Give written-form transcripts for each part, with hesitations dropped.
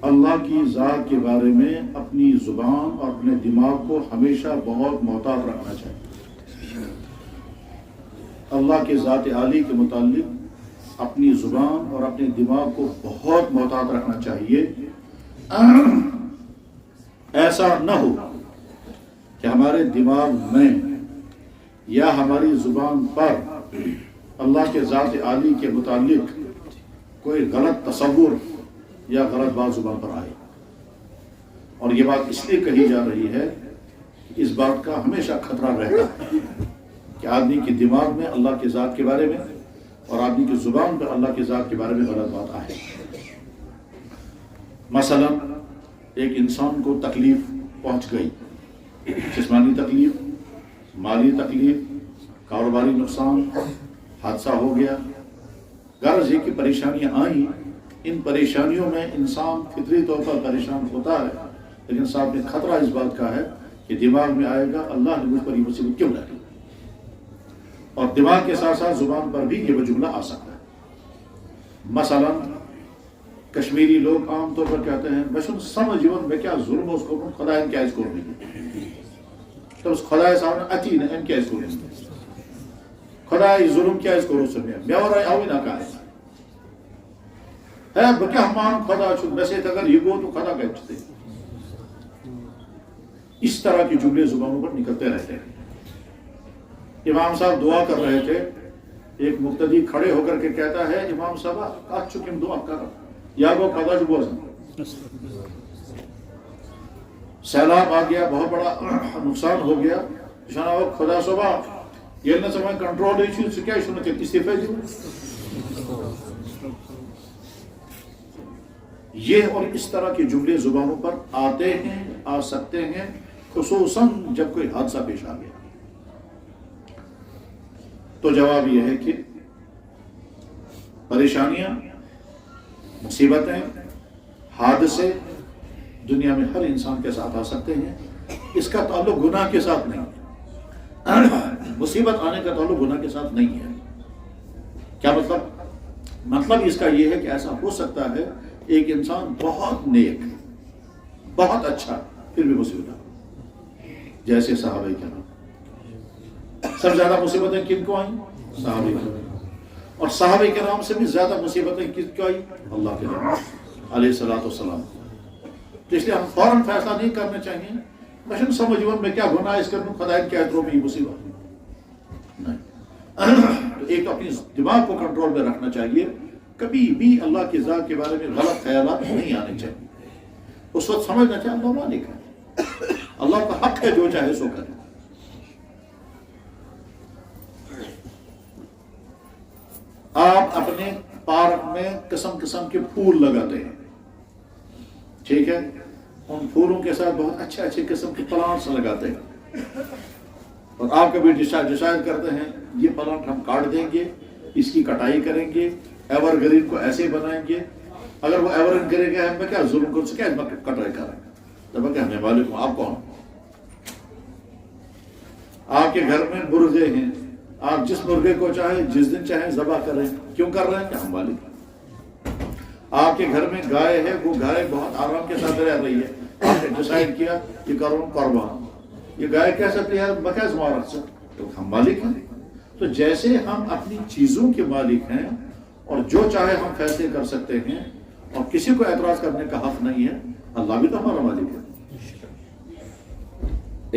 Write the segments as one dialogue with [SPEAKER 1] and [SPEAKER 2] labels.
[SPEAKER 1] اللہ کی ذات کے بارے میں اپنی زبان اور اپنے دماغ کو ہمیشہ بہت محتاط رکھنا چاہیے۔ اللہ کے ذات عالی کے متعلق اپنی زبان اور اپنے دماغ کو بہت محتاط رکھنا چاہیے۔ ایسا نہ ہو کہ ہمارے دماغ میں یا ہماری زبان پر اللہ کے ذات عالی کے متعلق کوئی غلط تصور یا غلط بات زبان پر آئے۔ اور یہ بات اس لیے کہی جا رہی ہے کہ اس بات کا ہمیشہ خطرہ رہتا ہے کہ آدمی کے دماغ میں اللہ کے ذات کے بارے میں اور آدمی کی زبان پر اللہ کے ذات کے بارے میں غلط بات آئے۔ مثلا ایک انسان کو تکلیف پہنچ گئی، جسمانی تکلیف، مالی تکلیف، کاروباری نقصان، حادثہ ہو گیا، غرض یہ کہ پریشانیاں آئیں۔ ان پریشانیوں میں انسان فطری طور پر پریشان ہوتا ہے، لیکن صاحب میں خطرہ اس بات کا ہے کہ دماغ میں آئے گا اللہ نے مجھ پر یہ مصیبت کیوں ڈالی، اور دماغ کے ساتھ ساتھ زبان پر بھی یہ جملہ آ سکتا ہے۔ مثلا کشمیری لوگ عام طور پر کہتے ہیں بشن سمجھ جیون میں کیا ظلم اس کو خدا ان کیا اس کو نہیں، تو اس خدا صاحب نے اتی نے ان کیا اس کو نہیں، خدا ظلم کیا اس کو رو سکے میں اور آوی نہ کہا ہے بکیا ہمان خدا چھو ویسے اگر یہ گو تو خدا کہتے ہیں۔ اس طرح کی جملے زبانوں پر نکلتے رہتے ہیں۔ امام صاحب دعا کر رہے تھے، ایک مقتدی کھڑے ہو کر کے کہتا ہے امام صاحب کہا چکم دعا کر یا گو خدا چھو بوزن، سیلاب آ گیا، بہت بڑا نقصان ہو گیا، شانا وہ خدا صاحب یہ نہ سمجھ کنٹرول ہی چیز کیا اس نے استعفے دی۔ یہ اور اس طرح کے جملے زبانوں پر آتے ہیں، آ سکتے ہیں، خصوصاً جب کوئی حادثہ پیش آ گیا۔ تو جواب یہ ہے کہ پریشانیاں، مصیبتیں، حادثے دنیا میں ہر انسان کے ساتھ آ سکتے ہیں۔ اس کا تعلق گناہ کے ساتھ نہیں ہے، مصیبت آنے کا تعلق گناہ کے ساتھ نہیں ہے۔ کیا مطلب اس کا یہ ہے کہ ایسا ہو سکتا ہے ایک انسان بہت نیک، بہت اچھا، پھر بھی مصیبت آئی، جیسے صحابہ کرام۔ سب سے زیادہ مصیبتیں کن کو آئیں؟ صحابہ کرام۔ اور صحابہ کرام سے بھی زیادہ مصیبتیں کن کو آئیں؟ اللہ کے رسول علیہ الصلوۃ والسلام۔ تو اس لیے ہم فوراً فیصلہ نہیں کرنا چاہیے بشن سمجھ جیون میں کیا گناہ اس کروں خدا کیا اتروں میں یہ مصیبت نہیں۔ تو ایک اپنی دماغ کو کنٹرول میں رکھنا چاہیے، کبھی بھی اللہ کی ذات کے بارے میں غلط خیالات نہیں آنے چاہیے۔ اس وقت سمجھنا چاہیے اللہ مالک ہے، اللہ کا حق ہے جو چاہے سو کرے۔ آپ اپنے پارک میں قسم قسم کے پھول لگاتے ہیں، ٹھیک ہے، ان پھولوں کے ساتھ بہت اچھے اچھے قسم کے پلانٹس لگاتے ہیں، اور آپ کبھی ڈیسائیڈ کرتے ہیں یہ پلانٹ ہم کاٹ دیں گے، اس کی کٹائی کریں گے، ایور گرین کو ایسے بنائیں گے، اگر وہ ایور گرین گئے ہم کیا ظلم کر سکے کٹائی کریں تب کہ ہمیں مالک ہوں، آپ کون؟ آپ کے گھر میں مرغے ہیں، آپ جس مرغے کو چاہے جس دن چاہیں ذبح کریں، کیوں کر رہے ہیں کہ ہم مالک ہیں۔ آپ کے گھر میں گائے ہے، وہ گائے بہت آرام کے ساتھ رہ رہی ہے، آپ نے ڈیسائیڈ کیا یہ کروں قربان، یہ گائے کہہ سکتے ہیں بقیہ زمارہ سے، تو ہم مالک ہیں۔ تو جیسے ہم اپنی چیزوں کے مالک ہیں اور جو چاہے ہم فیصلے کر سکتے ہیں اور کسی کو اعتراض کرنے کا حق نہیں ہے، اللہ بھی تو ہمارا مالک ہے۔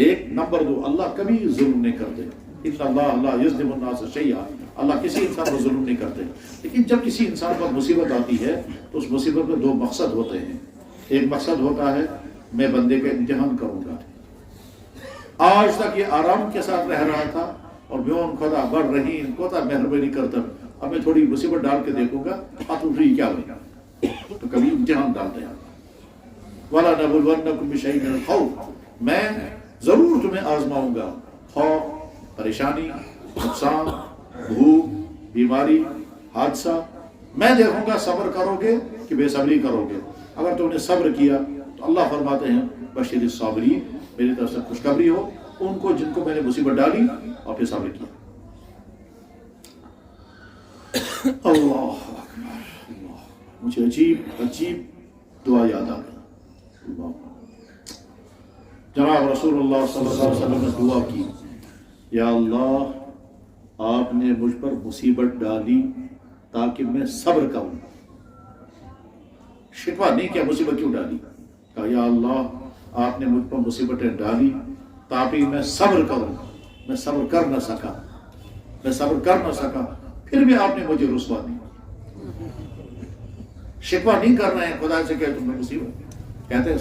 [SPEAKER 1] ایک نمبر 2، اللہ کبھی ظلم نہیں کرتے، ان اللہ لا یظلم الناس شیئا، اللہ کسی انسان پر ظلم نہیں کرتے۔ لیکن جب کسی انسان پر مصیبت آتی ہے تو اس مصیبت میں 2 مقصد ہوتے ہیں۔ ایک مقصد ہوتا ہے میں بندے کا امتحان کروں گا، آج تک یہ آرام کے ساتھ رہ رہا تھا اور بیون خدا بڑھ رہی کوتا مہربانی کرتا، اب میں تھوڑی مصیبت ڈال کے دیکھوں گا اتوری کیا ہوگا، تو کبھی امتحان ڈالتے ہیں۔ وَلَا نَبْلُوَنَّكُمْ بِشَيْءٍ مِّنَ الْخَوْفِ، میں ضرور تمہیں آزماؤں گا، خوف، پریشانی، نقصان، بھوک، بیماری، حادثہ، میں دیکھوں گا صبر کرو گے کہ بے صبری کرو گے۔ اگر تم نے صبر کیا تو اللہ فرماتے ہیں بشیر الصابرین، میری طرف سے خوشخبری ہو ان کو جن کو میں نے مصیبت ڈالی اور پھر صبر کیا۔ اللہ اکبر، اللہ، مجھے عجیب دعا یاد آ گئی. جناب رسول اللہ صلی اللہ علیہ وسلم نے دعا کی، یا اللہ آپ نے مجھ پر مصیبت ڈالی تاکہ میں صبر کروں. شکوہ نہیں کیا مصیبت کیوں ڈالی، کہا یا اللہ آپ نے مجھ پر مصیبتیں ڈالی تاکہ میں صبر کروں. میں صبر کر نہ سکا، پھر بھی آپ نے مجھے رسوا دی. شکوہ نہیں کر رہے ہیں خدا سے کہ تم نے مصیبت، کہتے ہیں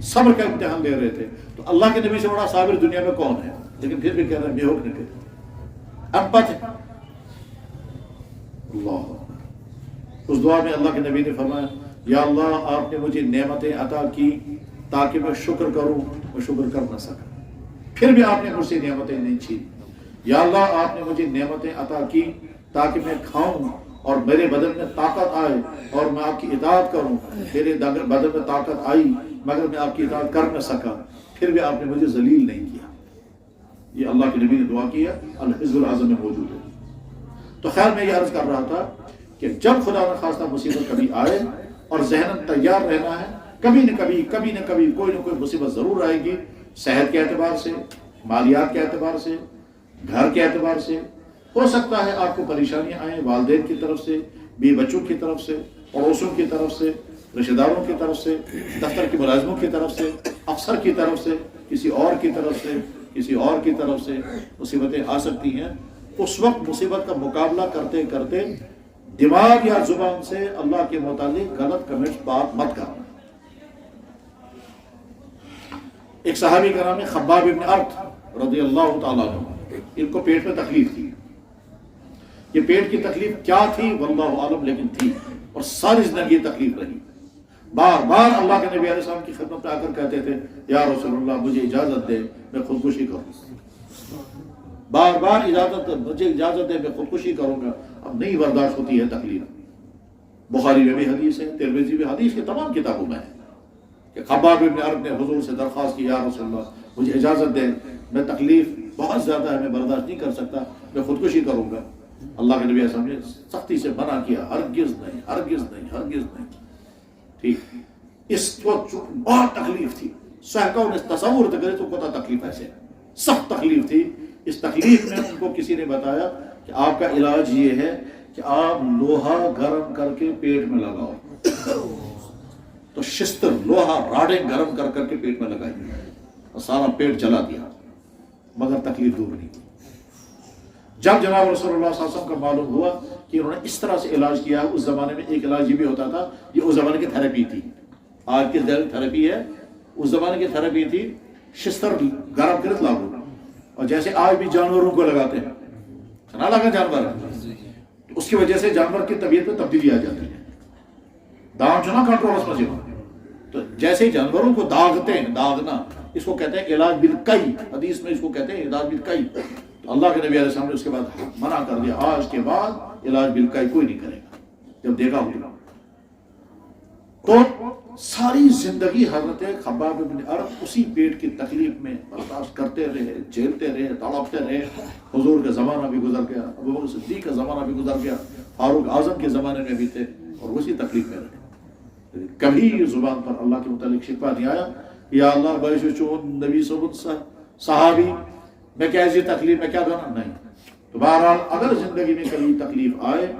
[SPEAKER 1] صبر کا امتحان دے رہے تھے. تو اللہ کے نبی سے بڑا صابر دنیا میں کون ہے، لیکن پھر بھی کہہ رہے ہیں بے حکم نہیں تھے، امپت ہے. اللہ اس دعا میں اللہ کے نبی نے فرمایا یا اللہ آپ نے مجھے نعمتیں عطا کی تاکہ میں شکر کروں، میں شکر کر نہ سکا، پھر بھی آپ نے مجھ سے نعمتیں نہیں چھین. یا اللہ آپ نے مجھے نعمتیں عطا کی تاکہ میں کھاؤں اور میرے بدن میں طاقت آئے اور میں آپ کی اطاعت کروں. میرے بدن میں طاقت آئی مگر میں آپ کی اطاعت کر نہ سکا، پھر بھی آپ نے مجھے ذلیل نہیں کیا. یہ اللہ کے نبی نے دعا کیا، الحزب العظم میں موجود ہے. تو خیر میں یہ عرض کر رہا تھا کہ جب خدا نہ خواستہ مصیبت کبھی آئے اور ذہناً تیار رہنا ہے، کبھی نہ کبھی کوئی نہ کوئی مصیبت ضرور آئے گی. صحت کے اعتبار سے، مالیات کے اعتبار سے، گھر کے اعتبار سے. ہو سکتا ہے آپ کو پریشانیاں آئیں والدین کی طرف سے، بیوی بچوں کی طرف سے، پڑوسیوں کی طرف سے، رشتہ داروں کی طرف سے، دفتر کے ملازموں کی طرف سے، افسر کی طرف سے، کسی اور کی طرف سے مصیبتیں آ سکتی ہیں. اس وقت مصیبت کا مقابلہ کرتے کرتے دماغ یا زبان سے اللہ کے متعلق غلط کمنٹس بات مت کرنا. ایک صحابی کا نام ہے خباب بن ارت رضی اللہ تعالیٰ عنہ. ان کو پیٹ میں تکلیف تھی. یہ پیٹ کی تکلیف کیا تھی واللہ عالم، لیکن تھی اور ساری زندگی تکلیف رہی. بار بار اللہ کے نبی علیہ السلام کی خدمت میں آ کر کہتے تھے یا رسول اللہ مجھے اجازت دے میں خودکشی کروں. بار بار مجھے اجازت دے میں خودکشی کروں گا. اب نہیں برداشت ہوتی ہے تکلیف. بخاری میں بھی حدیث ہے، ترمذی میں حدیث کے تمام کتابوں میں ہے کہ خباب بن ارت نے حضور سے درخواست کی یا رسول اللہ مجھے اجازت دیں، میں تکلیف بہت زیادہ ہے، میں برداشت نہیں کر سکتا، میں خودکشی کروں گا. اللہ کے نبی صلی اللہ علیہ وسلم نے سختی سے منع کیا، ہرگز نہیں. ٹھیک، اس کو بہت تکلیف تھی. صحابہ نے تصور کرے تو کوتا تکلیف ایسے سخت تکلیف تھی. اس تکلیف میں ان کو کسی نے بتایا کہ آپ کا علاج یہ ہے کہ آپ لوہا گرم کر کے پیٹ میں لگاؤ. تو شستر لوہا راڈیں گرم کر کے پیٹ میں لگائی اور سارا پیٹ جلا دیا، مگر تکلیف دور نہیں. جب جناب رسول اللہ صلی اللہ علیہ وسلم کا معلوم ہوا کہ انہوں نے اس طرح سے علاج کیا، اس زمانے میں ایک علاج یہ بھی ہوتا تھا، یہ اس زمانے کی تھراپی تھی. آج کی تھراپی ہے، اس زمانے کی تھراپی تھی شستر گرم کرت لاگو. اور جیسے آج بھی جانوروں کو لگاتے ہیں، سنا لگا جانور، اس کی وجہ سے جانور کی طبیعت میں تبدیلی آ جاتی ہے. دام چنا کنٹرول میں تو جیسے جانوروں کو داغتے ہیں، داغنا اس کو کہتے ہیں علاج بالکئی. حدیث میں اس کو کہتے ہیں علاج بالکئی. تو اللہ کے نبی علیہ السلام نے اس کے بعد منع کر دیا، آج کے بعد علاج بالکئی کوئی نہیں کرے گا. جب دیکھا ہوگا تو ساری زندگی حضرت خباب بن ارت اسی پیٹ کی تکلیف میں برداشت کرتے رہے، جھیلتے رہے، تڑپتے رہے. حضور کا زمانہ بھی گزر گیا، ابوبکر صدیق کا زمانہ بھی گزر گیا، فاروق اعظم کے زمانے میں بھی تھے اور اسی تکلیف میں رہے. کبھی زبان پر اللہ کے متعلق شکوہ نہیں آیا یا اللہ باعث چون نبی صحابی میں کیا ایسی تکلیف میں کیا کرنا نہیں. تو بہرحال اگر زندگی میں کبھی تکلیف آئے،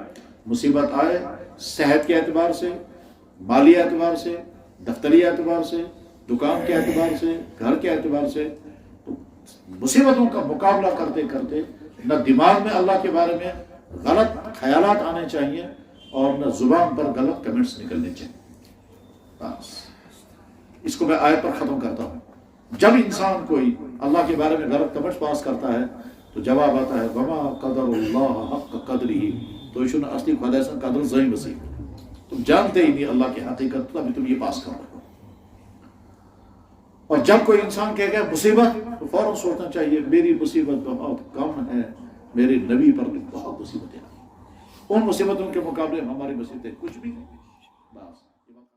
[SPEAKER 1] مصیبت آئے، صحت کے اعتبار سے، مالی اعتبار سے، دفتری اعتبار سے، دکان کے اعتبار سے، گھر کے اعتبار سے، تو مصیبتوں کا مقابلہ کرتے کرتے نہ دماغ میں اللہ کے بارے میں غلط خیالات آنے چاہیے اور نہ زبان پر غلط کمنٹس نکلنے چاہیے. بس اس کو میں آیت پر ختم کرتا ہوں. جب انسان کوئی اللہ کے بارے میں غلط کمنٹس پاس کرتا ہے تو جواب آتا ہے وما قدر اللہ حق قدرہ، تو یہ اصلی خدا سے قدر زہی مسیح، تم جانتے ہی نہیں اللہ کی حقیقت، تبھی تم یہ پاس کر رہے ہو. اور جب کوئی انسان کہے گا مصیبت تو فوراً سوچنا چاہیے میری مصیبت بہت کم ہے، میرے نبی پر بہت مصیبتیں ہیں. ان مصیبتوں کے مقابلے ہماری مصیبتیں کچھ بھی نہیں. بس